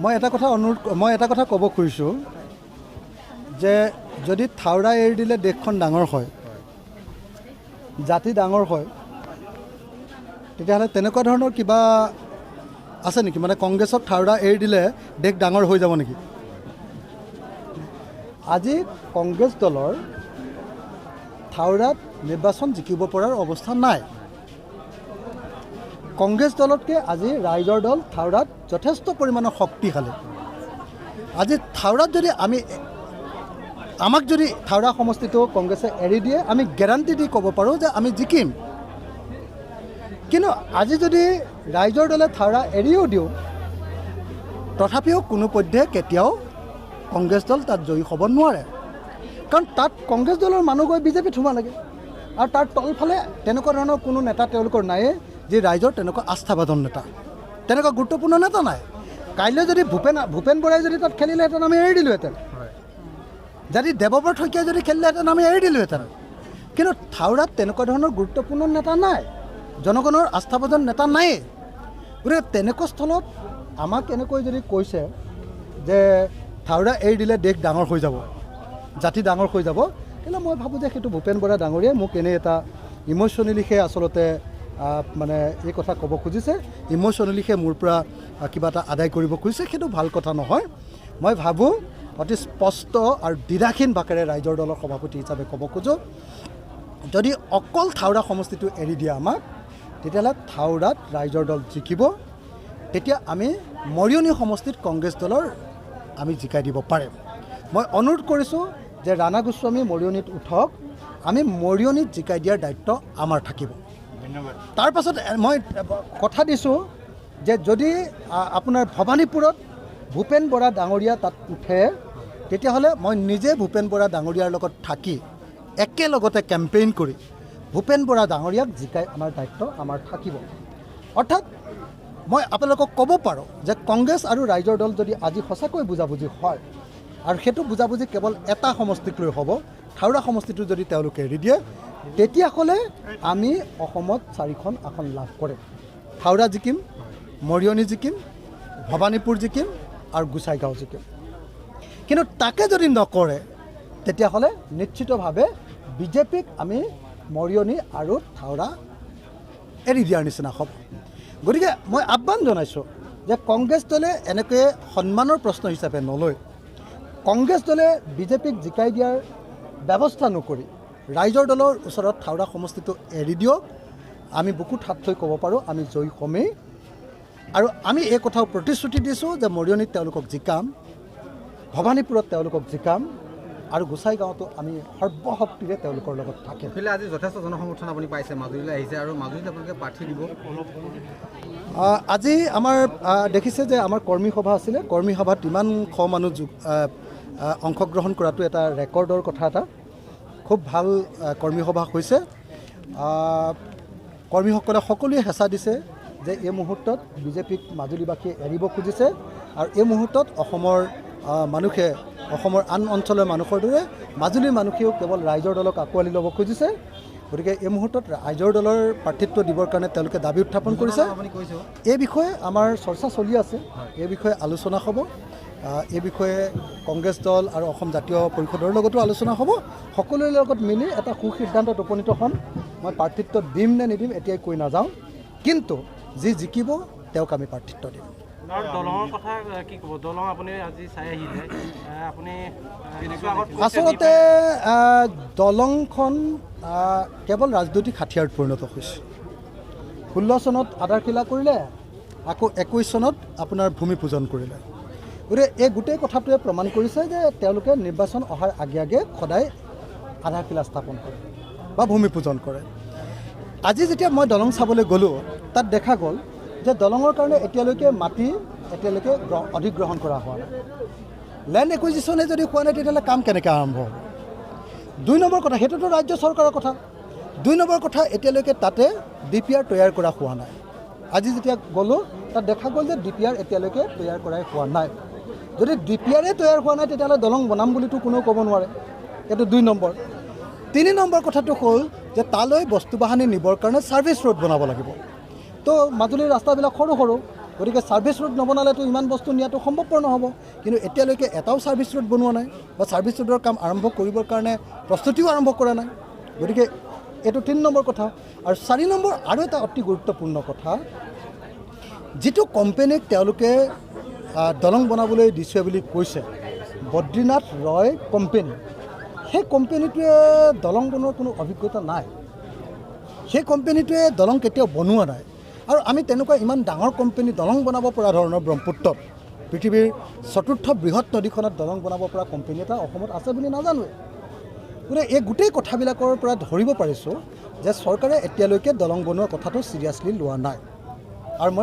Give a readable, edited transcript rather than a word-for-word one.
মই এটা কথা ক'ব খুজিছোঁ যে যদি থাওৰা এৰি দিলে দেশখন ডাঙৰ হয়, জাতি ডাঙৰ হয়, তেতিয়াহ'লে তেনেকুৱা ধৰণৰ কিবা আছে নেকি? মানে কংগ্ৰেছক থাওৰা এৰি দিলে দেশ ডাঙৰ হৈ যাব নেকি? আজি কংগ্ৰেছ দলৰ থাওৰাত নিৰ্বাচন জিকিব পৰাৰ অৱস্থা নাই। কংগ্ৰেছ দলতকৈ আজি ৰাইজৰ দল থাওৰাত যথেষ্ট পৰিমাণৰ শক্তিশালী। আজি থাওৰাত যদি আমাক যদি থাওৰা সমষ্টিটো কংগ্ৰেছে এৰি দিয়ে, আমি গেৰাণ্টি দি ক'ব পাৰোঁ যে আমি জিকিম। কিন্তু আজি যদি ৰাইজৰ দলে থাওৰা এৰিও দিওঁ, তথাপিও কোনোপধ্যে কেতিয়াও কংগ্ৰেছ দল তাত জয়ী হ'ব নোৱাৰে। কাৰণ তাত কংগ্ৰেছ দলৰ মানুহ গৈ বিজেপিত সোমাব লাগে, আৰু তাৰ তলফালে তেনেকুৱা ধৰণৰ কোনো নেতা তেওঁলোকৰ নায়েই যি ৰাইজৰ তেনেকুৱা আস্থাভাজন নেতা, তেনেকুৱা গুৰুত্বপূৰ্ণ নেতা নাই। কাইলৈ যদি ভূপেন বৰাই যদি তাত খেলিলেহেঁতেন, আমি এৰি দিলোঁহেঁতেন। যদি দেৱব্ৰত শইকীয়াই যদি খেলিলেহেঁতেন, আমি এৰি দিলোঁহেঁতেন। কিন্তু থাওৰাত তেনেকুৱা ধৰণৰ গুৰুত্বপূৰ্ণ নেতা নাই, জনগণৰ আস্থাভাজন নেতা নায়েই। গতিকে তেনেকুৱা স্থলত আমাক এনেকৈ যদি কৈছে যে থাওৰা এৰি দিলে দেশ ডাঙৰ হৈ যাব, জাতি ডাঙৰ হৈ যাব, তেতিয়াহ'লে মই ভাবোঁ যে সেইটো ভূপেন বৰা ডাঙৰীয়াই মোক এনেই এটা ইম'শ্যনেলিহে আচলতে মানে এই কথা ক'ব খুজিছে, ইম'শ্যনেলিহে মোৰ পৰা কিবা এটা আদায় কৰিব খুজিছে। সেইটো ভাল কথা নহয়। মই ভাবোঁ অতি স্পষ্ট আৰু দ্বিধাহীন ভাষাৰে ৰাইজৰ দলৰ সভাপতি হিচাপে ক'ব খোজোঁ, যদি অকল থাওৰা সমষ্টিটো এৰি দিয়ে আমাক, তেতিয়াহ'লে থাওৰাত ৰাইজৰ দল জিকিব। তেতিয়া আমি মৰিয়নি সমষ্টিত কংগ্ৰেছ দলৰ আমি জিকাই দিব পাৰিম। মই অনুৰোধ কৰিছোঁ যে ৰাণা গোস্বামী মৰিয়নিত উঠক, আমি মৰিয়নিত জিকাই দিয়াৰ দায়িত্ব আমাৰ থাকিব। তাৰ পাছত মই কথা দিছোঁ যে যদি আপোনাৰ ভৱানীপুৰত ভূপেন বৰা ডাঙৰীয়া তাত উঠে, তেতিয়াহ'লে মই নিজে ভূপেন বৰা ডাঙৰীয়াৰ লগত থাকি একেলগতে কেম্পেইন কৰি ভূপেন বৰা ডাঙৰীয়াক জিকাই আমাৰ দায়িত্ব আমাৰ থাকিব। অৰ্থাৎ মই আপোনালোকক ক'ব পাৰোঁ যে কংগ্ৰেছ আৰু ৰাইজৰ দল যদি আজি সঁচাকৈ বুজাবুজি হয়, আৰু সেইটো বুজাবুজি কেৱল এটা সমষ্টিক লৈ হ'ব, থাওৰা সমষ্টিটো যদি তেওঁলোকে এৰি দিয়ে, তেতিয়াহ'লে আমি অসমত 4খন আসন লাভ কৰিম। থাওৰা জিকিম, মৰিয়নি জিকিম, ভৱানীপুৰ জিকিম আৰু গোসাইগাঁও জিকিম। কিন্তু তাকে যদি নকৰে, তেতিয়াহ'লে নিশ্চিতভাৱে বিজেপিক আমি মৰিয়নি আৰু থাওৰা এৰি দিয়াৰ নিচিনা হ'ব। গতিকে মই আহ্বান জনাইছোঁ যে কংগ্ৰেছ দলে এনেকৈ সন্মানৰ প্ৰশ্ন হিচাপে নলয়, কংগ্ৰেছ দলে বিজেপিক জিকাই দিয়াৰ ব্যৱস্থা নকৰি ৰাইজৰ দলৰ ওচৰত থাওৰা সমষ্টিটো এৰি দিয়ক। আমি বুকুত হাত থৈ ক'ব পাৰোঁ আমি জয়ী হ'মেই। আৰু আমি এই কথাও প্ৰতিশ্ৰুতি দিছোঁ যে মৰিয়নিত তেওঁলোকক জিকাম, ভৱানীপুৰত তেওঁলোকক জিকাম, আৰু গোসাইগাঁৱতো আমি সৰ্বশক্তিৰে তেওঁলোকৰ লগত থাকিম। আজি যথেষ্ট জনসমৰ্থন আপুনি পাইছে, মাজুলীলৈ আহিছে, আৰু মাজুলীত আপোনালোকে প্ৰাৰ্থী দিব। আজি আমাৰ দেখিছে যে আমাৰ কৰ্মী সভা আছিলে, কৰ্মী সভাত ইমান মানুহ অংশগ্ৰহণ কৰাটো এটা ৰেকৰ্ডৰ কথা। এটা খুব ভাল কৰ্মী সভা হৈছে। কৰ্মীসকলে সকলোৱে হেঁচা দিছে যে এই মুহূৰ্তত বিজেপিক মাজুলীবাসীয়ে এৰিব খুজিছে, আৰু এই মুহূৰ্তত অসমৰ মানুহে, অসমৰ আন অঞ্চলৰ মানুহৰ দৰে মাজুলীৰ মানুহেও কেৱল ৰাইজৰ দলক আঁকোৱালি ল'ব খুজিছে। গতিকে এই মুহূৰ্তত ৰাইজৰ দলৰ প্ৰাৰ্থিত্ব দিবৰ কাৰণে তেওঁলোকে দাবী উত্থাপন কৰিছে। এই বিষয়ে আমাৰ চৰ্চা চলি আছে, এই বিষয়ে আলোচনা হ'ব। এই বিষয়ে কংগ্ৰেছ দল আৰু অসম জাতীয় পৰিষদৰ লগতো আলোচনা হ'ব। সকলোৰে লগত মিলি এটা সুসিদ্ধান্তত উপনীত হ'ম। মই প্ৰাৰ্থিত্ব দিম নে নিদিম এতিয়াই কৈ নাযাওঁ, কিন্তু যি জিকিব তেওঁক আমি প্ৰাৰ্থিত্ব দিম। আচলতে দলংখন কেৱল ৰাজনৈতিক হাথিয়াৰত পৰিণত হৈছে। 16 চনত আধাৰশিলা কৰিলে, আকৌ 21 চনত আপোনাৰ ভূমি পূজন কৰিলে। গতিকে এই গোটেই কথাটোৱে প্ৰমাণ কৰিছে যে তেওঁলোকে নিৰ্বাচন অহাৰ আগে আগে সদায় আধাৰশিলা স্থাপন কৰে বা ভূমি পূজন কৰে। আজি যেতিয়া মই দলং চাবলৈ গ'লোঁ, তাত দেখা গ'ল যে দলঙৰ কাৰণে এতিয়ালৈকে মাটি অধিগ্ৰহণ কৰা হোৱা নাই। লেণ্ড একুইজিশ্যনে যদি হোৱা নাই, তেতিয়াহ'লে কাম কেনেকৈ আৰম্ভ হ'ব? 2 নম্বৰ কথা, সেইটোতো ৰাজ্য চৰকাৰৰ কথা। 2 নম্বৰ কথা, এতিয়ালৈকে তাতে DPR তৈয়াৰ কৰা হোৱা নাই। আজি যেতিয়া গ'লোঁ, তাত দেখা গ'ল যে DPR এতিয়ালৈকে তৈয়াৰ কৰাই হোৱা নাই। যদি DPRয়ে তৈয়াৰ হোৱা নাই, তেতিয়াহ'লে দলং বনাম বুলিতো কোনেও ক'ব নোৱাৰে। এইটো 2 নম্বৰ। 3 নম্বৰ কথাটো হ'ল যে তালৈ বস্তু বাহানি নিবৰ কাৰণে ছাৰ্ভিচ ৰোড বনাব লাগিব। তো মাজুলীৰ ৰাস্তাবিলাক সৰু সৰু, গতিকে ছাৰ্ভিচ ৰোড নবনালেতো ইমান বস্তু নিয়াটো সম্ভৱপৰ নহ'ব। কিন্তু এতিয়ালৈকে এটাও ছাৰ্ভিচ ৰোড বনোৱা নাই বা ছাৰ্ভিচ ৰোডৰ কাম আৰম্ভ কৰিবৰ কাৰণে প্ৰস্তুতিও আৰম্ভ কৰা নাই। গতিকে এইটো 3 নম্বৰ কথা। আৰু 4 নম্বৰ আৰু এটা অতি গুৰুত্বপূৰ্ণ কথা, যিটো কোম্পেনীক তেওঁলোকে দলং বনাবলৈ দিছে বুলি কৈছে, বদ্ৰীনাথ ৰয় কোম্পেনী, সেই কোম্পেনীটোৱে দলং বনোৱাৰ কোনো অভিজ্ঞতা নাই। সেই কোম্পেনীটোৱে দলং কেতিয়াও বনোৱা নাই। আৰু আমি তেনেকুৱা ইমান ডাঙৰ কোম্পেনী দলং বনাব পৰা ধৰণৰ ব্ৰহ্মপুত্ৰত, পৃথিৱীৰ 4ৰ্থ বৃহৎ নদীখনত দলং বনাব পৰা কোম্পেনী এটা অসমত আছে বুলি নাজানোৱে। গতিকে এই গোটেই কথাবিলাকৰ পৰা ধৰিব পাৰিছোঁ যে চৰকাৰে এতিয়ালৈকে দলং বনোৱাৰ কথাটো ছিৰিয়াছলি লোৱা নাই। আৰু